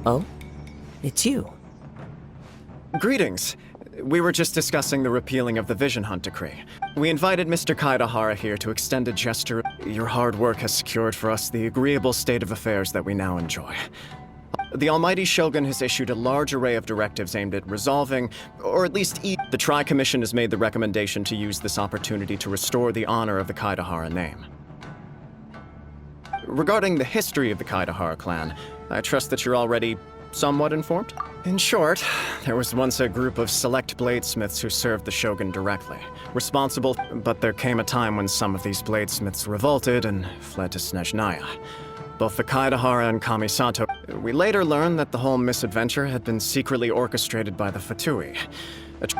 Oh? It's you. Greetings. We were just discussing the repealing of the Vision Hunt Decree. We invited Mr. Kaidahara here to extend a gesture. Your hard work has secured for us the agreeable state of affairs that we now enjoy. The Almighty Shogun has issued a large array of directives aimed at resolving, or at least the Tri-Commission has made the recommendation to use this opportunity to restore the honor of the Kaidahara name. Regarding the history of the Kaidahara clan, I trust that you're already somewhat informed? In short, there was once a group of select bladesmiths who served the Shogun directly, responsible, but there came a time when some of these bladesmiths revolted and fled to Snezhnaya. Both the Kaidahara and Kamisato. We later learned that the whole misadventure had been secretly orchestrated by the Fatui.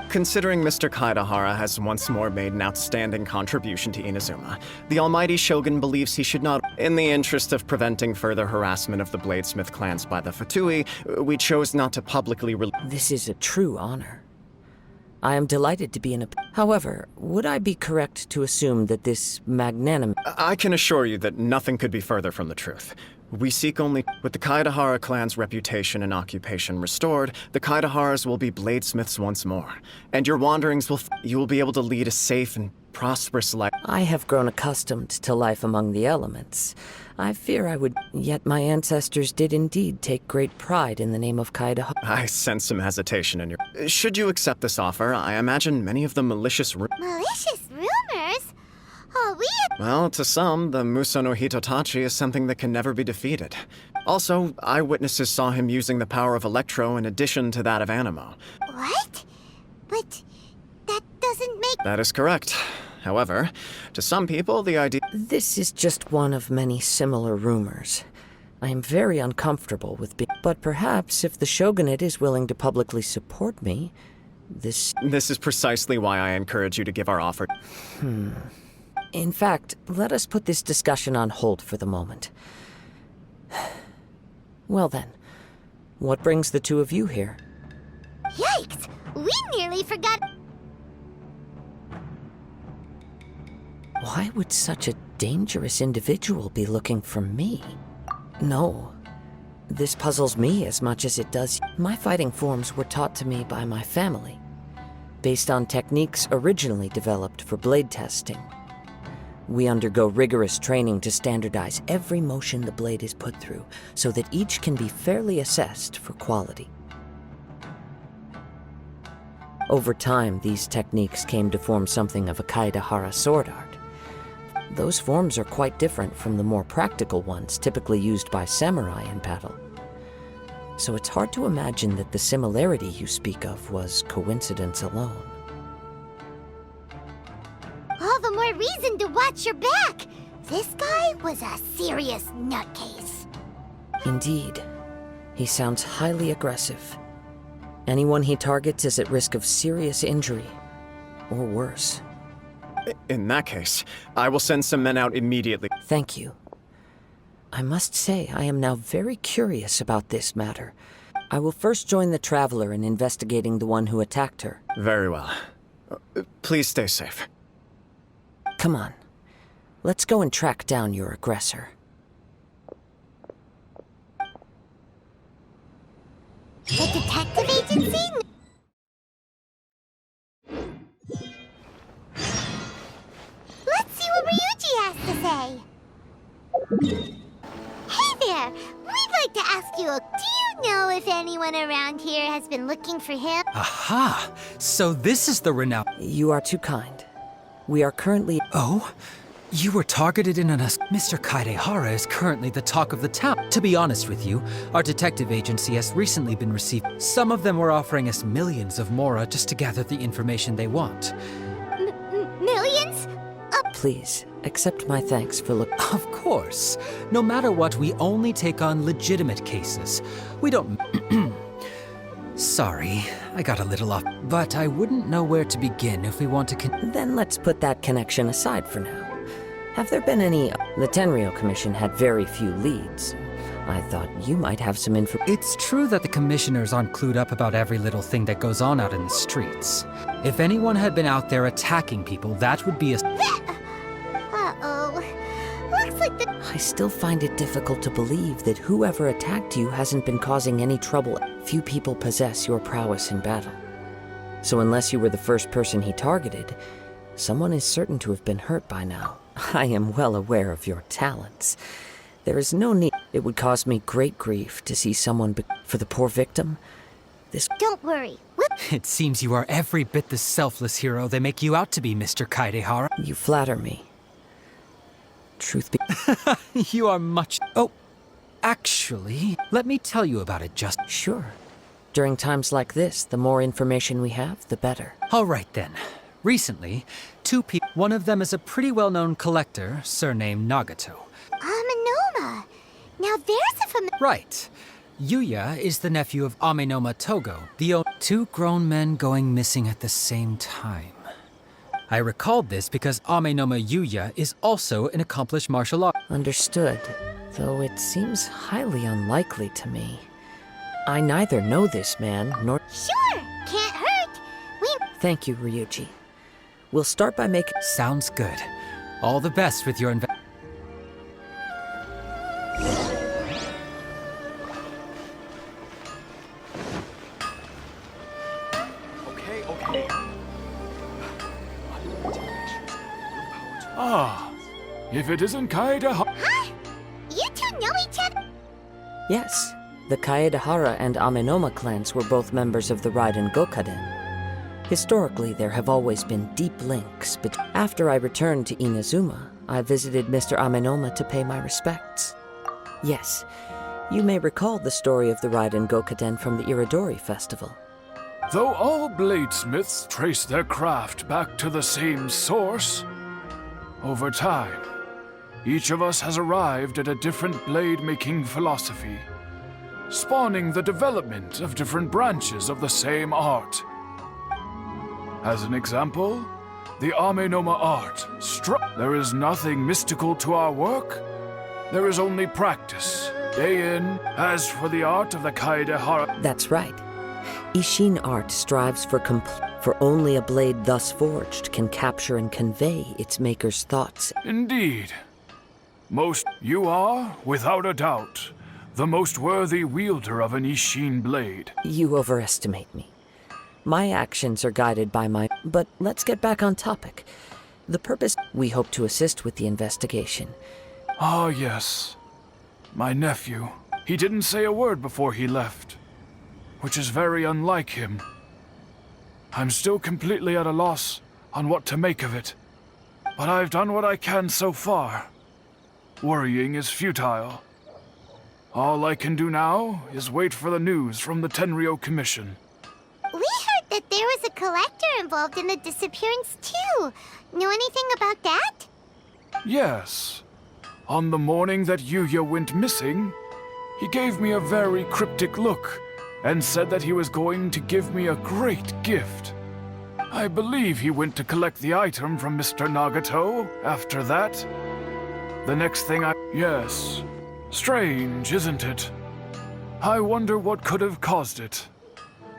Considering Mr. Kaidahara has once more made an outstanding contribution to Inazuma, the Almighty Shogun believes he should not. In the interest of preventing further harassment of the Bladesmith clans by the Fatui, we chose not to publicly This is a true honor. I am delighted to be in a... However, would I be correct to assume that this magnanimous... I can assure you that nothing could be further from the truth. We seek only... With the Kaidahara clan's reputation and occupation restored, the Kaidaharas will be bladesmiths once more. And your wanderings will... You will be able to lead a safe and prosperous life. I have grown accustomed to life among the elements. I fear I would... Yet my ancestors did indeed take great pride in the name of Kaidahara. I sense some hesitation in your... Should you accept this offer, I imagine many of the malicious... Malicious rumors? Oh, Well, to some, the Muso no Hitotachi is something that can never be defeated. Also, eyewitnesses saw him using the power of Electro in addition to that of Animo. What? But that doesn't make... That is correct. However, to some people, the idea... This is just one of many similar rumors. I am very uncomfortable with being... But perhaps if the Shogunate is willing to publicly support me, this... This is precisely why I encourage you to give our offer. In fact, let us put this discussion on hold for the moment. Well then, what brings the two of you here? Yikes! We nearly forgot... Why would such a dangerous individual be looking for me? No. This puzzles me as much as it does. My fighting forms were taught to me by my family, based on techniques originally developed for blade testing. We undergo rigorous training to standardize every motion the blade is put through, so that each can be fairly assessed for quality. Over time, these techniques came to form something of a Kaidahara sword art. Those forms are quite different from the more practical ones typically used by samurai in battle. So it's hard to imagine that the similarity you speak of was coincidence alone. All the more reason to watch your back! This guy was a serious nutcase. Indeed. He sounds highly aggressive. Anyone he targets is at risk of serious injury, or worse. In that case, I will send some men out immediately. Thank you. I must say, I am now very curious about this matter. I will first join the Traveler in investigating the one who attacked her. Very well. Please stay safe. Come on. Let's go and track down your aggressor. The detective agency? Let's see what Ryuji has to say. Hey there! We'd like to ask you, do you know if anyone around here has been looking for him? Aha! So this is the renowned... You are too kind. We are currently... Oh? You were targeted in an... Mr. Kaidahara is currently the talk of the town. To be honest with you, our detective agency has recently been received. Some of them were offering us millions of mora just to gather the information they want. Millions? Please, accept my thanks for look... Of course. No matter what, we only take on legitimate cases. We don't... Sorry, I got a little off. But I wouldn't know where to begin if we want to Then let's put that connection aside for now. Have there been any... The Tenryou Commission had very few leads. I thought you might have some info... It's true that the commissioners aren't clued up about every little thing that goes on out in the streets. If anyone had been out there attacking people, that would be a... Uh-oh. Looks with the... I still find it difficult to believe that whoever attacked you hasn't been causing any trouble. Few people possess your prowess in battle. So unless you were the first person he targeted, someone is certain to have been hurt by now. I am well aware of your talents. There is no need. It would cause me great grief to see someone for the poor victim. This... Don't worry. We'll... It seems you are every bit the selfless hero they make you out to be, Mr. Kaidehara. You flatter me. Truth be... You are much... Oh, actually, let me tell you about it just... Sure. During times like this, the more information we have, the better. All right then. Recently, two people... One of them is a pretty well-known collector, surnamed Nagato. Amenoma. Now there's a Right. Yuya is the nephew of Amenoma Togo, the two grown men going missing at the same time. I recalled this because Amenoma Yuya is also an accomplished martial artist. Understood, though it seems highly unlikely to me. I neither know this man, nor... Sure, can't hurt. We... Thank you, Ryuji. We'll start by making... Sounds good. All the best with your Okay. Ah, if it isn't Kaidehara... Huh? You two know each other? Yes, the Kaedehara and Amenoma clans were both members of the Raiden Gokaden. Historically, there have always been deep links, but after I returned to Inazuma, I visited Mr. Amenoma to pay my respects. Yes, you may recall the story of the Raiden Gokaden from the Iridori Festival. Though all bladesmiths trace their craft back to the same source, over time, each of us has arrived at a different blade-making philosophy, spawning the development of different branches of the same art. As an example, the Amenoma art. There is nothing mystical to our work. There is only practice, day in. As for the art of the Kaedehara... That's right. Ishin art strives for only a blade thus forged can capture and convey its maker's thoughts. Indeed. You are, without a doubt, the most worthy wielder of an Ishin blade. You overestimate me. My actions are guided by my... But let's get back on topic. The purpose... We hope to assist with the investigation. Ah, yes. My nephew. He didn't say a word before he left, which is very unlike him. I'm still completely at a loss on what to make of it, but I've done what I can so far. Worrying is futile. All I can do now is wait for the news from the Tenryo Commission. We heard that there was a collector involved in the disappearance too. Know anything about that? Yes. On the morning that Yuya went missing, he gave me a very cryptic look and said that he was going to give me a great gift. I believe he went to collect the item from Mr. Nagato after that. The next thing Yes. Strange, isn't it? I wonder what could have caused it.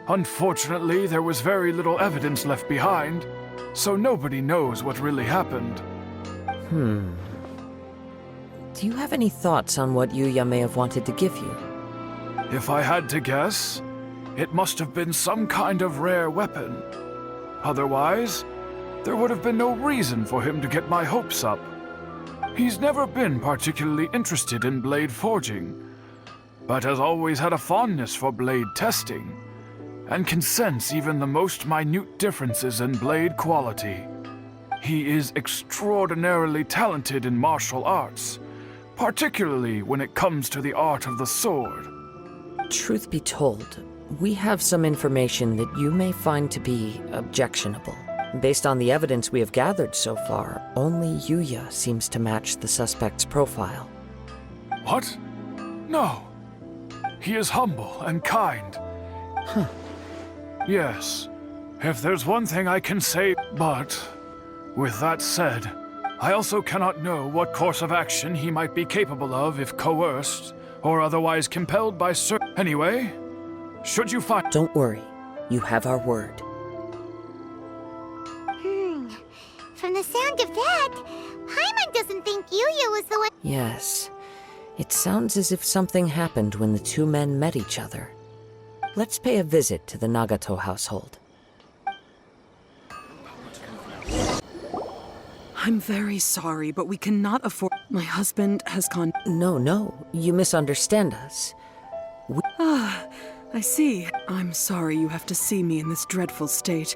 Unfortunately, there was very little evidence left behind, so nobody knows what really happened. Do you have any thoughts on what Yuya may have wanted to give you? If I had to guess, it must have been some kind of rare weapon. Otherwise, there would have been no reason for him to get my hopes up. He's never been particularly interested in blade forging, but has always had a fondness for blade testing, and can sense even the most minute differences in blade quality. He is extraordinarily talented in martial arts, particularly when it comes to the art of the sword. Truth be told, we have some information that you may find to be objectionable. Based on the evidence we have gathered so far, only Yuya seems to match the suspect's profile. What? No. He is humble and kind. Yes, if there's one thing I can say, but with that said, I also cannot know what course of action he might be capable of if coerced or otherwise compelled by Anyway, should you find... Don't worry. You have our word. From the sound of that, Paimon doesn't think Yuya was the one... Yes. It sounds as if something happened when the two men met each other. Let's pay a visit to the Nagato household. I'm very sorry, but we cannot afford... My husband has gone... No, you misunderstand us. I see. I'm sorry you have to see me in this dreadful state.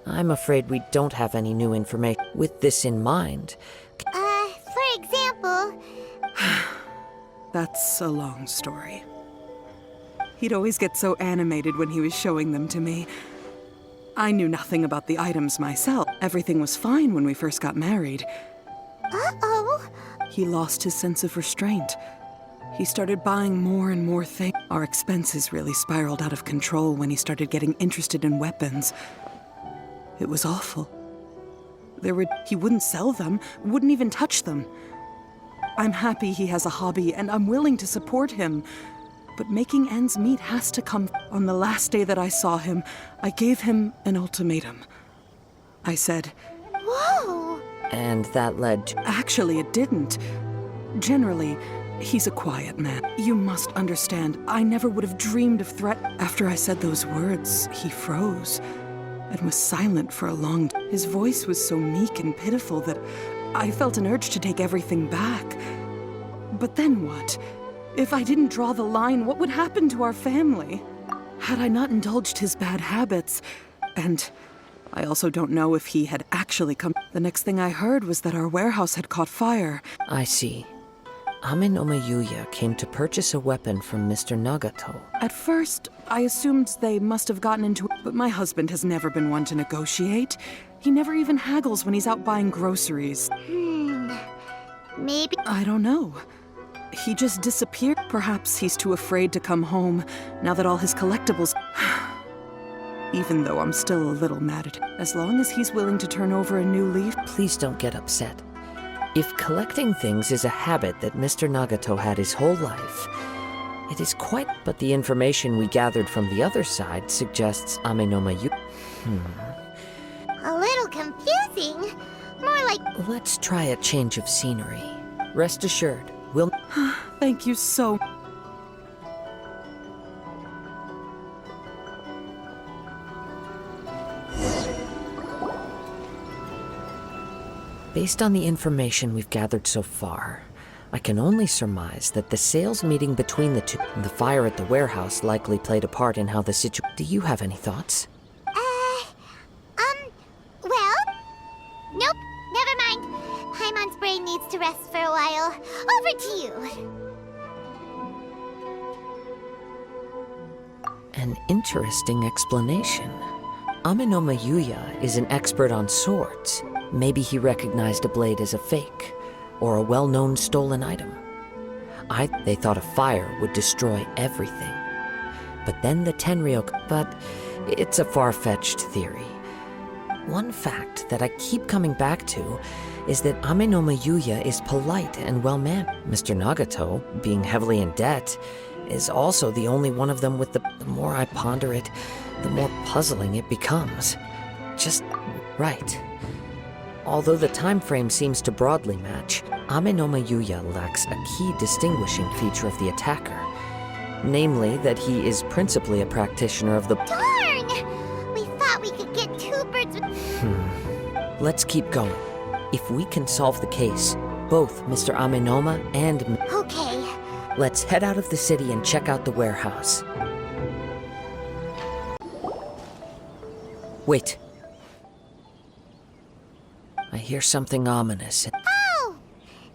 I'm afraid we don't have any new information. With this in mind... For example... That's a long story. He'd always get so animated when he was showing them to me. I knew nothing about the items myself. Everything was fine when we first got married. Uh-oh. He lost his sense of restraint. He started buying more and more things. Our expenses really spiraled out of control when he started getting interested in weapons. It was awful. He wouldn't sell them, wouldn't even touch them. I'm happy he has a hobby, and I'm willing to support him. But making ends meet has to come. On the last day that I saw him, I gave him an ultimatum. I said... Whoa! And that led to... Actually, it didn't. Generally, he's a quiet man. You must understand, I never would have dreamed of threat. After I said those words, he froze and was silent for a long time. His voice was so meek and pitiful that I felt an urge to take everything back. But then what? If I didn't draw the line, what would happen to our family? Had I not indulged his bad habits? And I also don't know if he had actually come. The next thing I heard was that our warehouse had caught fire. I see. Amenoma Yuya came to purchase a weapon from Mr. Nagato. At first, I assumed they must have gotten into it, but my husband has never been one to negotiate. He never even haggles when he's out buying groceries. Maybe... I don't know. He just disappeared. Perhaps he's too afraid to come home, now that all his collectibles... Even though I'm still a little mad at him. As long as he's willing to turn over a new leaf... Please don't get upset. If collecting things is a habit that Mr. Nagato had his whole life, it is quite... But the information we gathered from the other side suggests Amenoma Yuya... A little confusing. More like... Let's try a change of scenery. Rest assured, we'll... Thank you so... Based on the information we've gathered so far, I can only surmise that the sales meeting between the two and the fire at the warehouse likely played a part in how the situation... Do you have any thoughts? Well... Nope, never mind. Paimon's brain needs to rest for a while. Over to you. An interesting explanation. Amenoma Yuya is an expert on swords. Maybe he recognized a blade as a fake, or a well-known stolen item. They thought a fire would destroy everything. But then the Tenryok... But it's a far-fetched theory. One fact that I keep coming back to is that Amenoma Yuya is polite and well-mannered. Mr. Nagato, being heavily in debt, is also the only one of them with the... The more I ponder it, the more puzzling it becomes. Just right. Although the time frame seems to broadly match, Amenoma Yuya lacks a key distinguishing feature of the attacker. Namely, that he is principally a practitioner of the... Darn! We thought we could get two birds with... Let's keep going. If we can solve the case, both Mr. Amenoma and... Okay. Let's head out of the city and check out the warehouse. Wait. I hear something ominous. Oh!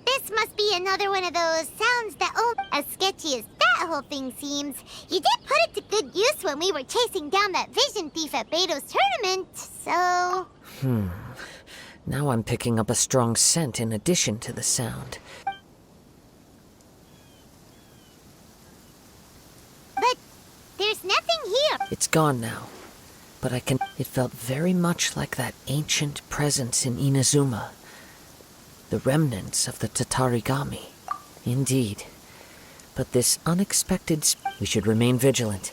This must be another one of those sounds that as sketchy as that whole thing seems. You did put it to good use when we were chasing down that vision thief at Beto's tournament, so... Now I'm picking up a strong scent in addition to the sound. But there's nothing here. It's gone now. But I can... It felt very much like that ancient presence in Inazuma. The remnants of the Tatarigami. Indeed. But this unexpected... We should remain vigilant.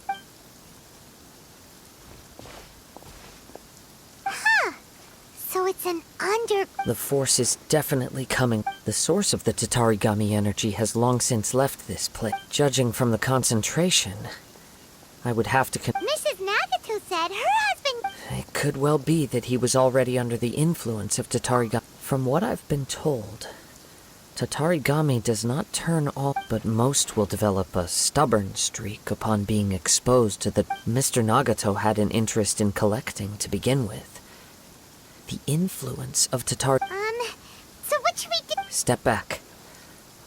So it's an wonder... The force is definitely coming. The source of the Tatarigami energy has long since left this place. Judging from the concentration, I would have to Mrs. Nagato said her husband... It could well be that he was already under the influence of Tatarigami. From what I've been told, Tatarigami does not turn all, but most will develop a stubborn streak upon being exposed to the... Mr. Nagato had an interest in collecting to begin with. The influence of so what should we do? Step back.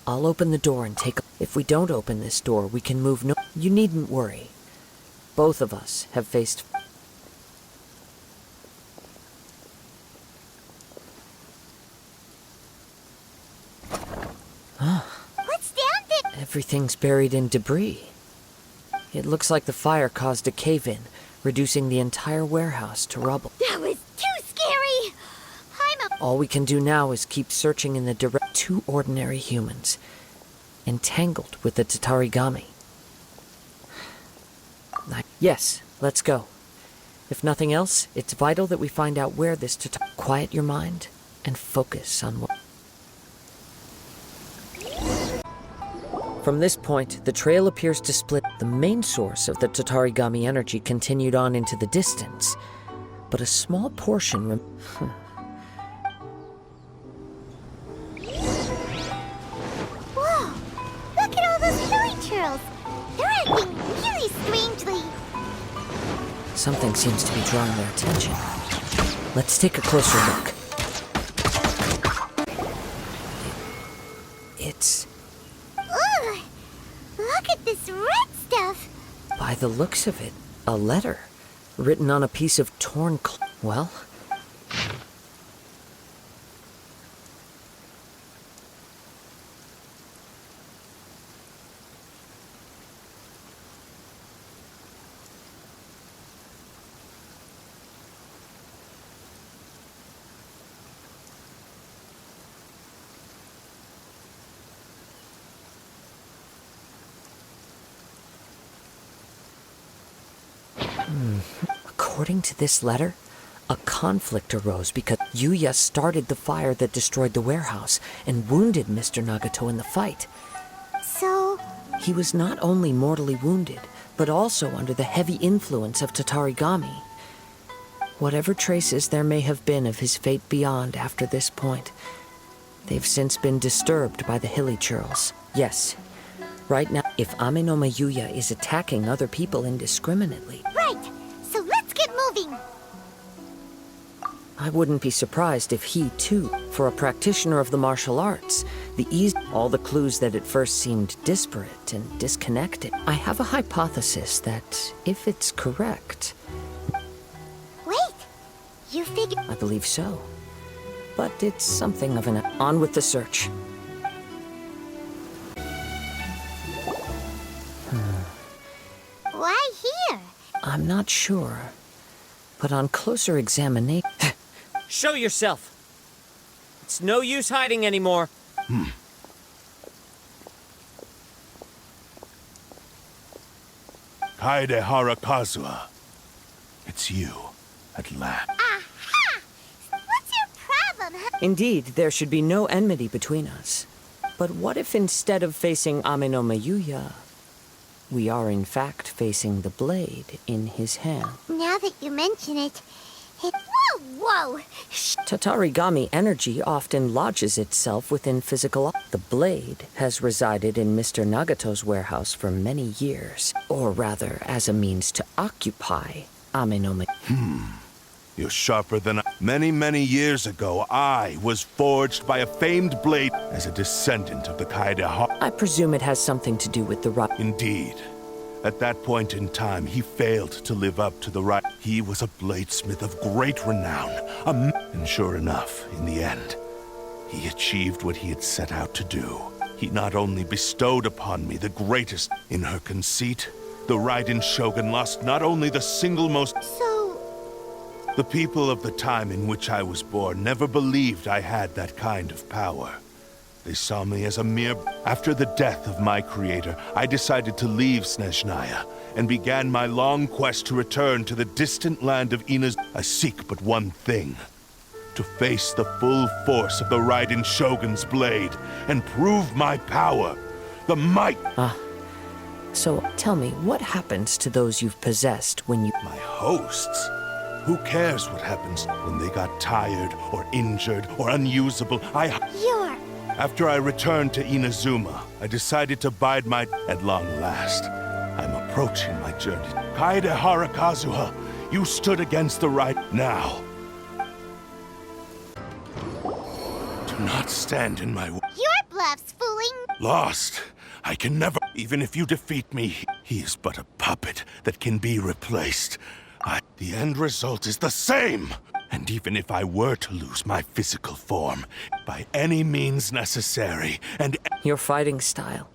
I'll open the door and take... If we don't open this door, we can move You needn't worry. Both of us have faced... What's down there? Everything's buried in debris. It looks like the fire caused a cave-in, reducing the entire warehouse to rubble. That was too scary! All we can do now is keep searching in the direct... Two ordinary humans, entangled with the Tatarigami. Yes, let's go. If nothing else, it's vital that we find out where this Quiet your mind and focus on what... From this point, the trail appears to split. The main source of the Tatarigami energy continued on into the distance, but a small portion Whoa! Look at all those hilly churls! They're acting really strangely. Something seems to be drawing their attention. Let's take a closer look. It's... Ugh! Look at this red stuff! By the looks of it, a letter written on a piece of torn well... According to this letter, a conflict arose because Yuya started the fire that destroyed the warehouse and wounded Mr. Nagato in the fight. So... He was not only mortally wounded, but also under the heavy influence of Tatarigami. Whatever traces there may have been of his fate beyond after this point, they've since been disturbed by the hilly churls. Yes, right now, if Amenoma Yuya is attacking other people indiscriminately... Right! So let's get moving! I wouldn't be surprised if he, too, for a practitioner of the martial arts, all the clues that at first seemed disparate and disconnected. I have a hypothesis that, if it's correct... Wait! You figure... I believe so. But it's something of an... On with the search. Why here? I'm not sure. But on closer examination... Show yourself! It's no use hiding anymore. Kaede Kazuha. It's you, at last. Aha! What's your problem, huh? Indeed, there should be no enmity between us. But what if instead of facing Amenoma Yuya, we are in fact facing the blade in his hand? Now that you mention it, Whoa! Tatarigami energy often lodges itself within physical... The blade has resided in Mr. Nagato's warehouse for many years. Or rather, as a means to occupy Amenoma... You're sharper than Many, many years ago, I was forged by a famed blade as a descendant of the Kaede. I presume it has something to do with the Indeed. At that point in time, he failed to live up to the right. He was a bladesmith of great renown. And sure enough, in the end, he achieved what he had set out to do. He not only bestowed upon me the greatest in her conceit, the Raiden Shogun lost not only the single most... So... The people of the time in which I was born never believed I had that kind of power. They saw me as a mere... After the death of my creator, I decided to leave Snezhnaya and began my long quest to return to the distant land of Inaz. I seek but one thing. to face the full force of the Raiden Shogun's blade and prove my power, the might. So tell me, what happens to those you've possessed when you... My hosts? Who cares what happens when they got tired or injured or unusable? You're... After I returned to Inazuma, I decided to bide my... At long last, I'm approaching my journey. Kaede Harakazuha, you stood against the right now. Do not stand in my way. Your bluff's fooling... Lost. I can never... Even if you defeat me, he is but a puppet that can be replaced. The end result is the same! And even if I were to lose my physical form, by any means necessary, and... Your fighting style.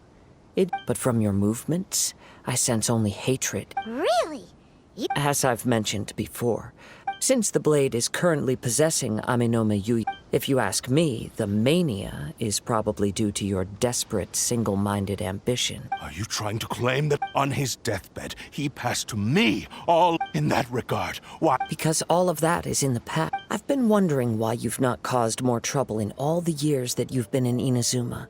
But from your movements, I sense only hatred. Really? As I've mentioned before, since the blade is currently possessing Amenome Yuya, if you ask me, the mania is probably due to your desperate, single-minded ambition. Are you trying to claim that on his deathbed, he passed to me, all in that regard? Why? Because all of that is in the past. I've been wondering why you've not caused more trouble in all the years that you've been in Inazuma.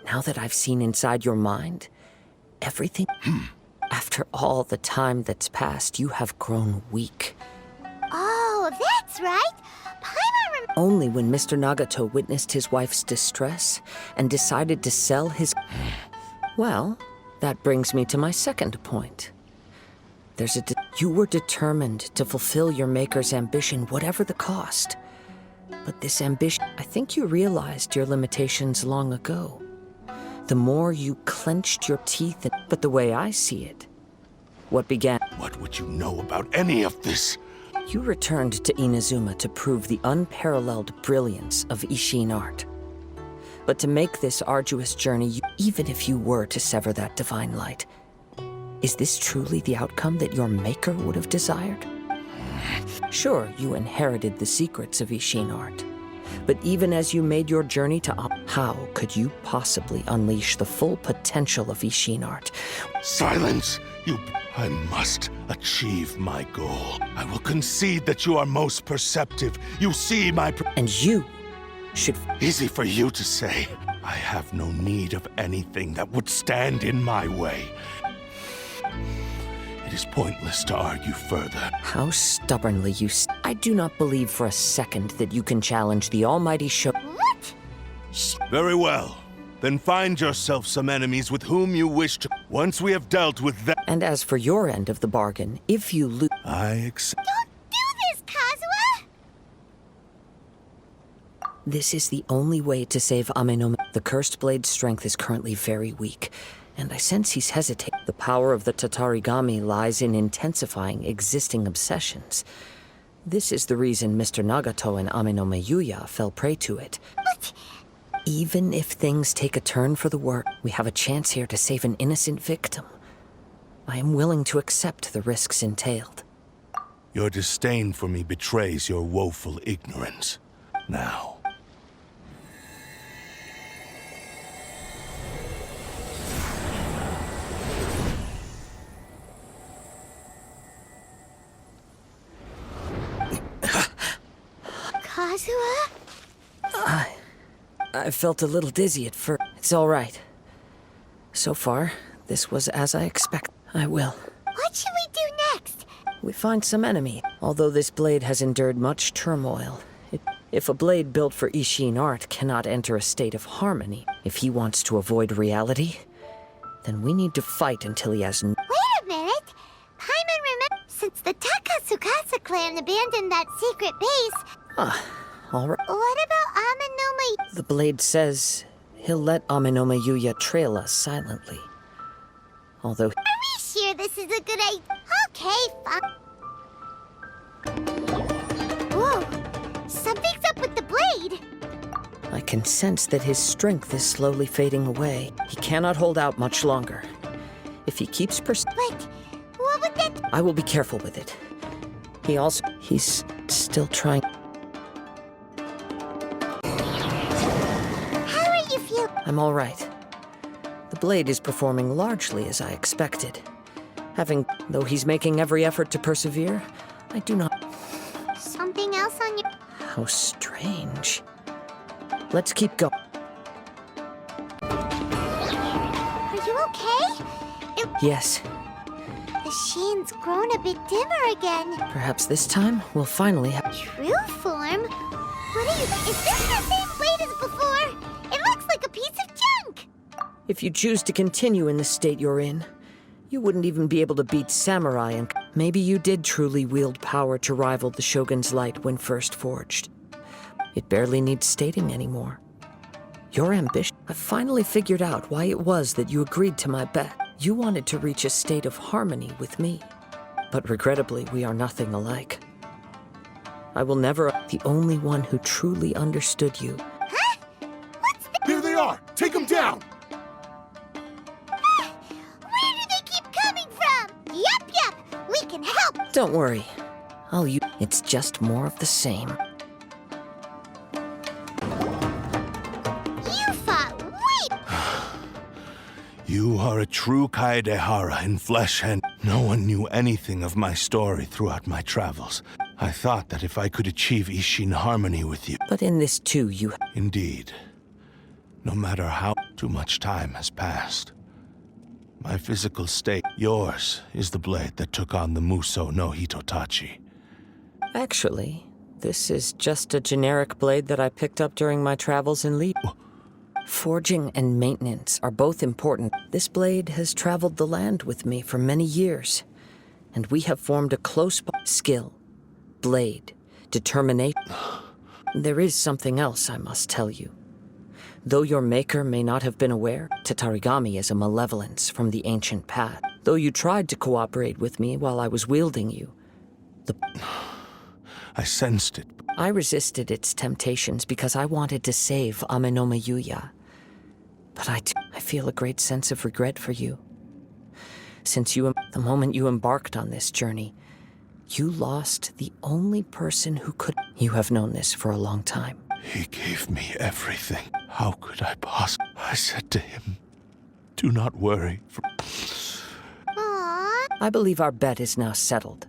Now that I've seen inside your mind, everything... After all the time that's passed, you have grown weak. Oh, that's right. Paimon Only when Mr. Nagato witnessed his wife's distress and decided to sell his... Well, that brings me to my second point. You were determined to fulfill your maker's ambition, whatever the cost. But this ambition... I think you realized your limitations long ago. The more you clenched your teeth... But the way I see it, what began... What would you know about any of this? You returned to Inazuma to prove the unparalleled brilliance of Ishin art. But to make this arduous journey, even if you were to sever that divine light, is this truly the outcome that your maker would have desired? Sure, you inherited the secrets of Ishin art, but even as you made your journey to how could you possibly unleash the full potential of Ishin art? Silence! I must achieve my goal. I will concede that you are most perceptive. You see my... And you should... Easy for you to say. I have no need of anything that would stand in my way. It is pointless to argue further. How stubbornly you... I do not believe for a second that you can challenge the almighty What? Very well. Then find yourself some enemies with whom you wish to... Once we have dealt with them... And as for your end of the bargain, if you lose... I accept... Don't do this, Kazuha! This is the only way to save Amenome. The Cursed Blade's strength is currently very weak, and I sense he's hesitating. The power of the Tatarigami lies in intensifying existing obsessions. This is the reason Mr. Nagato and Amenome Yuya fell prey to it. But... Even if things take a turn for the worse, we have a chance here to save an innocent victim. I am willing to accept the risks entailed. Your disdain for me betrays your woeful ignorance. Now... Kazuha? I felt a little dizzy at first. It's all right. So far, this was as I expected. I will. What should we do next? We find some enemy. Although this blade has endured much turmoil, if a blade built for Ishin art cannot enter a state of harmony, if he wants to avoid reality, then we need to fight until he has... Wait a minute! Paimon remember... Since the Takatsukasa clan abandoned that secret base... All right. What about Amenome... The blade says he'll let Amenome Yuya trail us silently. Although... Are we sure this is a good idea? Okay, fine. Whoa! Something's up with the blade! I can sense that his strength is slowly fading away. He cannot hold out much longer. If he keeps But what would that... I will be careful with it. He's still trying... How are you feeling? I'm all right. The blade is performing largely as I expected. Though he's making every effort to persevere, I do not... Something else on your... How strange. Let's keep going. Are you okay? Yes, The sheen's grown a bit dimmer again. perhaps this time we'll finally have. True form? What are you? Is this the same blade as before? It looks like a piece of junk. If you choose to continue in the state you're in, you wouldn't even be able to beat samurai, and maybe you did truly wield power to rival the Shogun's light when first forged. It barely needs stating anymore. Your ambition. I finally figured out why it was that you agreed to my bet. You wanted to reach a state of harmony with me. But regrettably, we are nothing alike. I will never. The only one who truly understood you. Huh? What's the? Here they are! Take them down! Where do they keep coming from? Yup. We can help. Don't worry. I'll use. It's just more of the same. You fought way. You are a true Kaedehara in flesh and... No one knew anything of my story throughout my travels. I thought that if I could achieve Ishin harmony with you... But in this too, you. Indeed. No matter how too much time has passed. My physical state, yours, is the blade that took on the Muso no Hitotachi. Actually, this is just a generic blade that I picked up during my travels in Lee. Forging and maintenance are both important. This blade has traveled the land with me for many years, and we have formed a close skill, blade, determination. There is something else I must tell you. Though your maker may not have been aware, Tatarigami is a malevolence from the ancient past. Though you tried to cooperate with me while I was wielding you, I sensed it. I resisted its temptations because I wanted to save Amenoma Yuya. But I feel a great sense of regret for you. Since the moment you embarked on this journey, you lost the only person who could. You have known this for a long time. He gave me everything. How could I possibly? I said to him, do not worry. Aww. I believe our bet is now settled.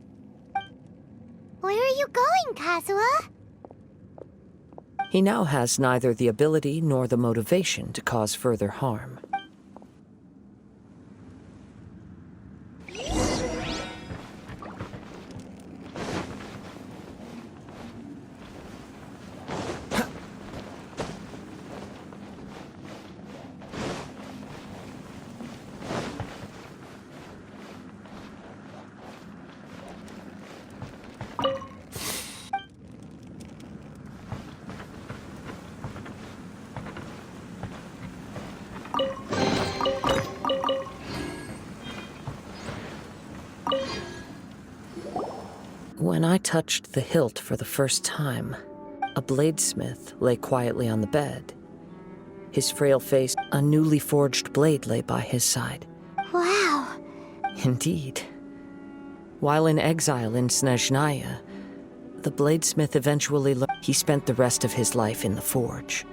Where are you going, Kazuha? He now has neither the ability nor the motivation to cause further harm. When I touched the hilt for the first time, a bladesmith lay quietly on the bed. His frail face, a newly forged blade lay by his side. Wow. Indeed. While in exile in Snezhnaya, the bladesmith eventually he spent the rest of his life in the forge.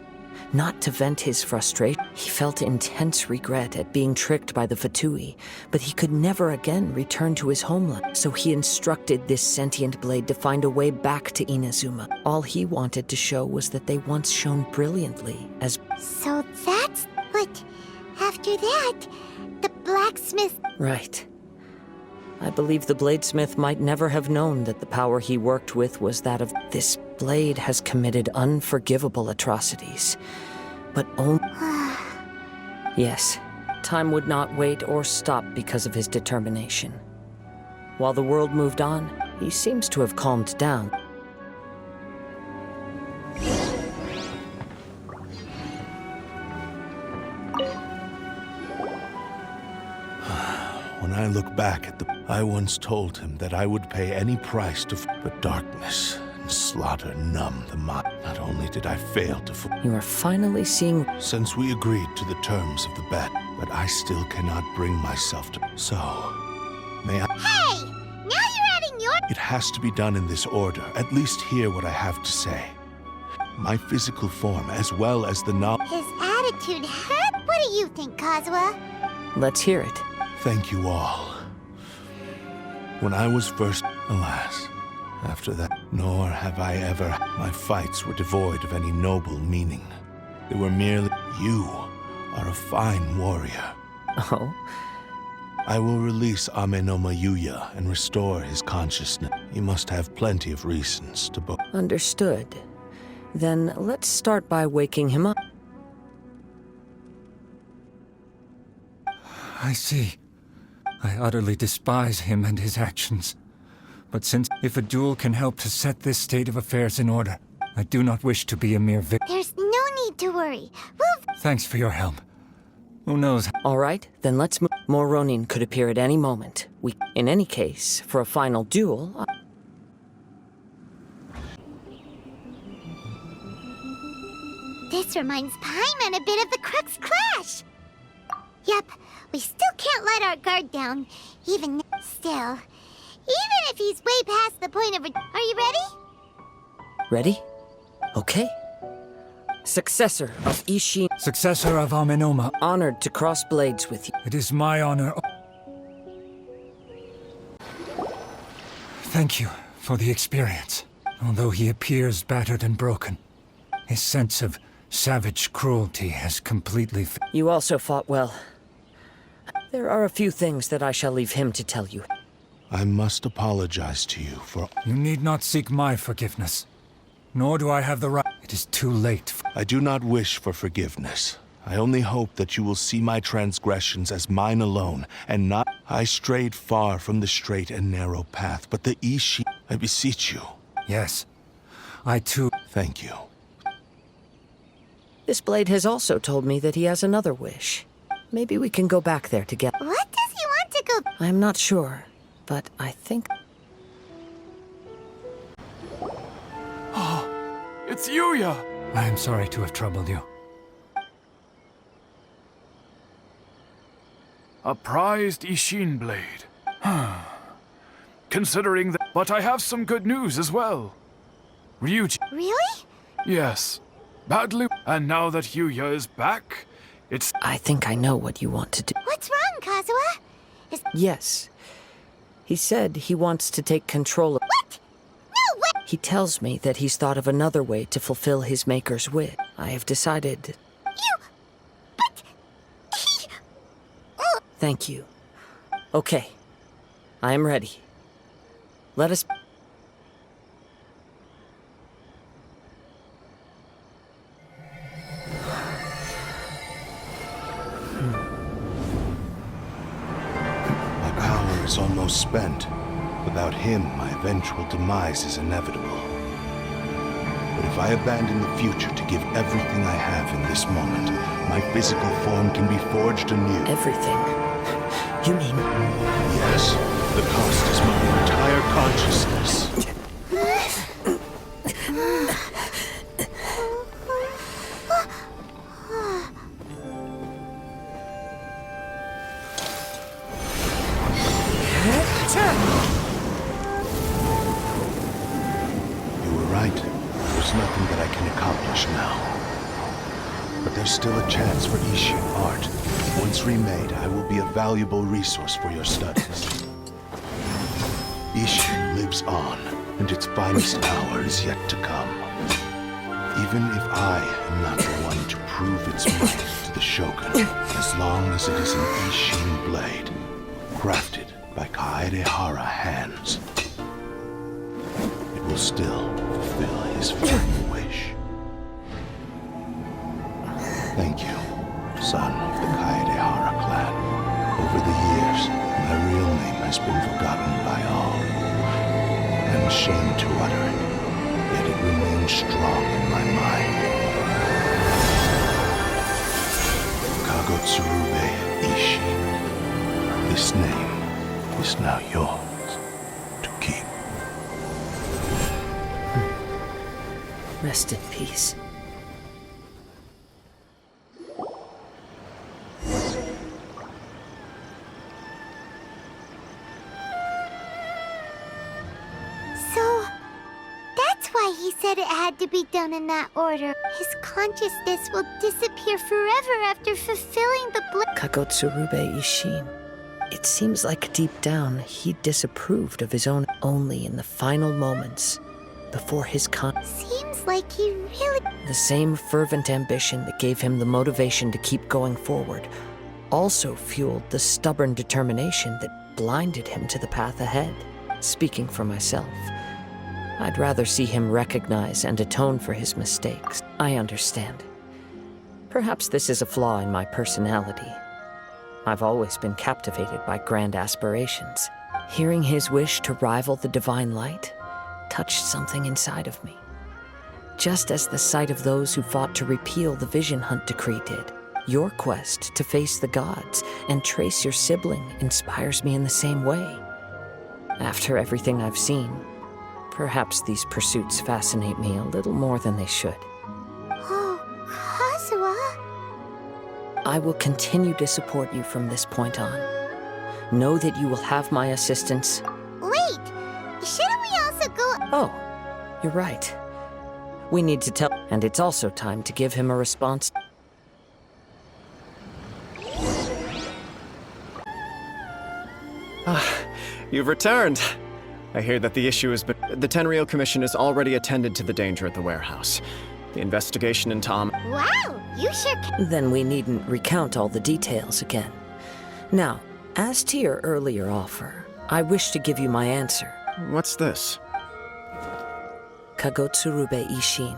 Not to vent his frustration, he felt intense regret at being tricked by the Fatui, but he could never again return to his homeland. So he instructed this sentient blade to find a way back to Inazuma. All he wanted to show was that they once shone brilliantly as... So that's what. After that, the blacksmith. Right. I believe the bladesmith might never have known that the power he worked with was that of... This blade has committed unforgivable atrocities. But only... Yes, time would not wait or stop because of his determination. While the world moved on, he seems to have calmed down. When I look back at I once told him that I would pay any price to... But darkness and slaughter numb the mind. Not only did I fail to... You are finally seeing... Since we agreed to the terms of the bet, but I still cannot bring myself to... So, may I... Hey! Now you're adding your. It has to be done in this order. At least hear what I have to say. My physical form, as well as the knowledge... His attitude hurt? What do you think, Kazuha? Let's hear it. Thank you all. When I was first, alas, After that, nor have I ever. My fights were devoid of any noble meaning. They were merely. You are a fine warrior. Oh? I will release Amenoma Yuya and restore his consciousness. He must have plenty of reasons to both. Understood. Then let's start by waking him up. I see. I utterly despise him and his actions. But since if a duel can help to set this state of affairs in order, I do not wish to be a mere victim. There's no need to worry. We'll... Thanks for your help. Who knows? All right, then let's move. More Ronin could appear at any moment. In any case, for a final duel... This reminds Paimon a bit of the Crux Clash. Yep, we still can't let our guard down. Even if he's way past the point of... Are you ready? Ready? Okay. Successor of Ishin, Successor of Amenoma, honored to cross blades with you. it is my honor. Thank you for the experience. Although he appears battered and broken, his sense of savage cruelty has completely... You also fought well. There are a few things that I shall leave him to tell you. I must apologize to you for. You need not seek my forgiveness. Nor do I have the right. It is too late. I do not wish for forgiveness. I only hope that you will see my transgressions as mine alone, and not. I strayed far from the straight and narrow path, but the Ishi. I beseech you. Yes, I too. Thank you. This blade has also told me that he has another wish. Maybe we can go back there together. What does he want to go... I'm not sure, but I think... It's Yuya! I am sorry to have troubled you. A prized Ishin blade. Considering that... But I have some good news as well. Ryuji... Really? Yes. Badly... And now that Yuya is back, it's... I think I know what you want to do. What's wrong, Kazuha? Yes. He said he wants to take control of... What? No way! He tells me that he's thought of another way to fulfill his maker's wish. I have decided... But... He... Oh, Thank you. Okay. I am ready. Let us... My power is almost spent. Without him, my eventual demise is inevitable. But if I abandon the future to give everything I have in this moment, my physical form can be forged anew. Everything. You mean... Yes, the cost is my entire consciousness. You were right. There's nothing that I can accomplish now. But there's still a chance for Ishin art. Once remade, I will be a valuable resource for your studies. Ishin lives on, and its finest hour is yet to come. Even if I am not the one to prove its might to the Shogun, as long as it is an Ishin blade, crafted by Kaedehara hands, it will still fulfill his final wish. Thank you, son of the Kaedehara clan. Over the years, my real name has been forgotten by all. I'm ashamed to utter it, yet it remains strong in my mind. Kagotsurube Ishi. This name is now yours to keep. Rest in peace. so... That's why he said it had to be done in that order. His consciousness will disappear forever after fulfilling the Kagotsurube Ishin. It seems like deep down he disapproved of his own... Only in the final moments, before his Seems like he really... the same fervent ambition that gave him the motivation to keep going forward also fueled the stubborn determination that blinded him to the path ahead. Speaking for myself, I'd rather see him recognize and atone for his mistakes. I understand. Perhaps this is a flaw in my personality. I've always been captivated by grand aspirations. Hearing his wish to rival the divine light touched something inside of me. Just as the sight of those who fought to repeal the Vision Hunt decree did. Your quest to face the gods and trace your sibling inspires me in the same way. After everything I've seen, perhaps these pursuits fascinate me a little more than they should. Oh, Kazuha? I will continue to support you from this point on. Know that you will have my assistance. Wait! Shouldn't we also go... Oh, you're right. We need to tell, and it's also time to give him a response. You've returned. I hear that the issue has been... The Tenryou Commission has already attended to the danger at the warehouse. The investigation into Wow, you sure can... Then we needn't recount all the details again. Now, as to your earlier offer, I wish to give you my answer. What's this? Kagotsurube Ishin.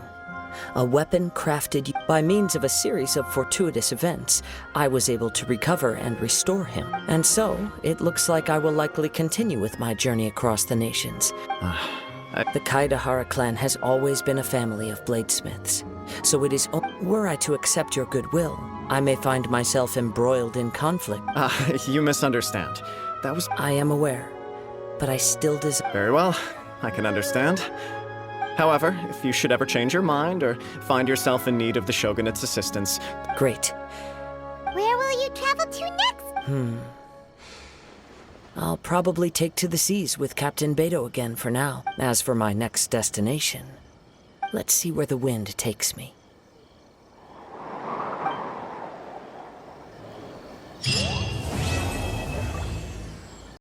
A weapon crafted by means of a series of fortuitous events. I was able to recover and restore him. And so, it looks like I will likely continue with my journey across the nations. The Kaidahara clan has always been a family of bladesmiths. So it is... Were I to accept your goodwill, I may find myself embroiled in conflict. You misunderstand. That was... I am aware, but I still desire... Very well. I can understand. However, if you should ever change your mind or find yourself in need of the Shogunate's assistance... Great. Where will you travel to next? I'll probably take to the seas with Captain Beto again for now. As for my next destination, let's see where the wind takes me.